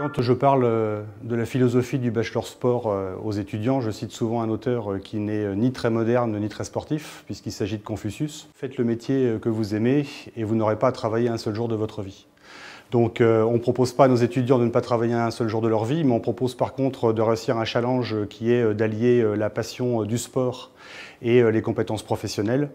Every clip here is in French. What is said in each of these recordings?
Quand je parle de la philosophie du bachelor sport aux étudiants, je cite souvent un auteur qui n'est ni très moderne ni très sportif, puisqu'il s'agit de Confucius. Faites le métier que vous aimez et vous n'aurez pas à travailler un seul jour de votre vie. Donc on ne propose pas à nos étudiants de ne pas travailler un seul jour de leur vie, mais on propose par contre de réussir un challenge qui est d'allier la passion du sport et les compétences professionnelles.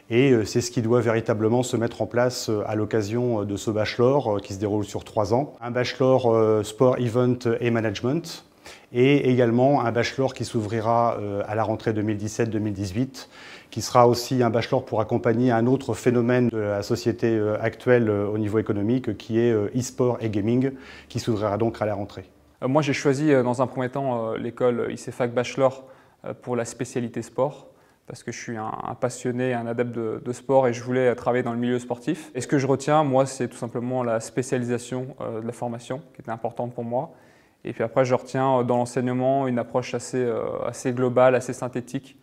Et c'est ce qui doit véritablement se mettre en place à l'occasion de ce bachelor qui se déroule sur 3 ans. Un bachelor sport, event et management. Et également un bachelor qui s'ouvrira à la rentrée 2017-2018, qui sera aussi un bachelor pour accompagner un autre phénomène de la société actuelle au niveau économique, qui est e-sport et gaming, qui s'ouvrira donc à la rentrée. Moi, j'ai choisi dans un premier temps l'école ICFAC Bachelor pour la spécialité sport, parce que je suis un passionné, un adepte de sport et je voulais travailler dans le milieu sportif. Et ce que je retiens, moi, c'est tout simplement la spécialisation de la formation, qui était importante pour moi. Et puis après, je retiens dans l'enseignement une approche assez globale, assez synthétique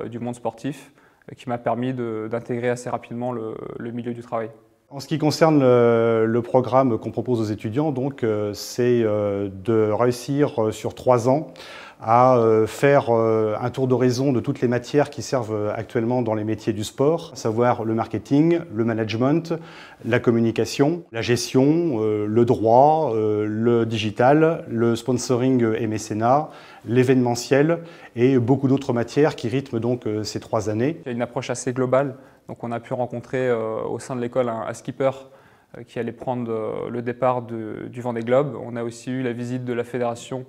du monde sportif, qui m'a permis d'intégrer assez rapidement le milieu du travail. En ce qui concerne le programme qu'on propose aux étudiants, donc, c'est de réussir sur 3 ans à faire un tour d'horizon de toutes les matières qui servent actuellement dans les métiers du sport, à savoir le marketing, le management, la communication, la gestion, le droit, le digital, le sponsoring et mécénat, l'événementiel et beaucoup d'autres matières qui rythment donc ces 3 années. Il y a une approche assez globale. Donc on a pu rencontrer au sein de l'école un skipper qui allait prendre le départ du Vendée Globe. On a aussi eu la visite de la fédération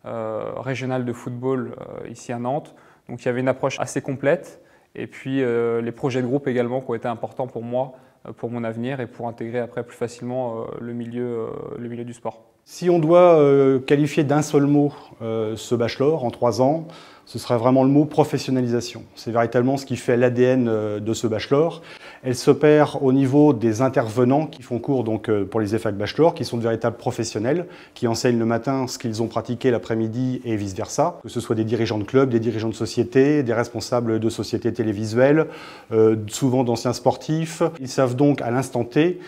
régionale de football ici à Nantes. Donc il y avait une approche assez complète. Et puis les projets de groupe également qui ont été importants pour moi, pour mon avenir et pour intégrer après plus facilement le milieu du sport. Si on doit qualifier d'un seul mot ce bachelor en 3 ans, ce serait vraiment le mot professionnalisation. C'est véritablement ce qui fait l'ADN de ce bachelor. Elle s'opère au niveau des intervenants qui font cours donc, pour les ICFAC Bachelor, qui sont de véritables professionnels, qui enseignent le matin ce qu'ils ont pratiqué l'après-midi et vice-versa. Que ce soit des dirigeants de clubs, des dirigeants de sociétés, des responsables de sociétés télévisuelles, souvent d'anciens sportifs. Ils savent donc à l'instant T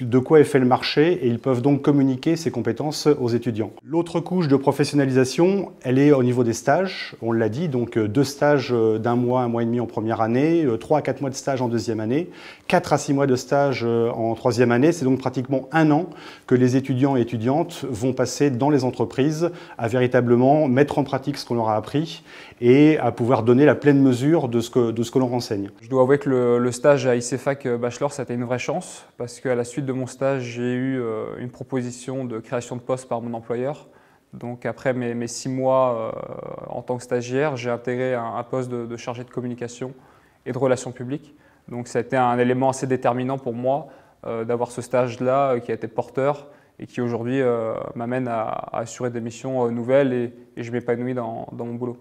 de quoi est fait le marché et ils peuvent donc communiquer ces compétences aux étudiants. L'autre couche de professionnalisation, elle est au niveau des stages. On l'a dit, donc 2 stages d'1 mois, 1 mois et demi en première année, 3 à 4 mois de stage en deuxième année, 4 à 6 mois de stage en troisième année. C'est donc pratiquement 1 an que les étudiants et étudiantes vont passer dans les entreprises à véritablement mettre en pratique ce qu'on leur a appris et à pouvoir donner la pleine mesure de ce que l'on renseigne. Je dois avouer que le stage à ICFAC Bachelor, ça a été une vraie chance parce qu'à la suite de mon stage, j'ai eu une proposition de création de poste par mon employeur. Donc après mes 6 mois en tant que stagiaire, j'ai intégré un poste de chargé de communication et de relations publiques. Donc ça a été un élément assez déterminant pour moi d'avoir ce stage-là qui a été porteur et qui aujourd'hui m'amène à assurer des missions nouvelles et je m'épanouis dans mon boulot.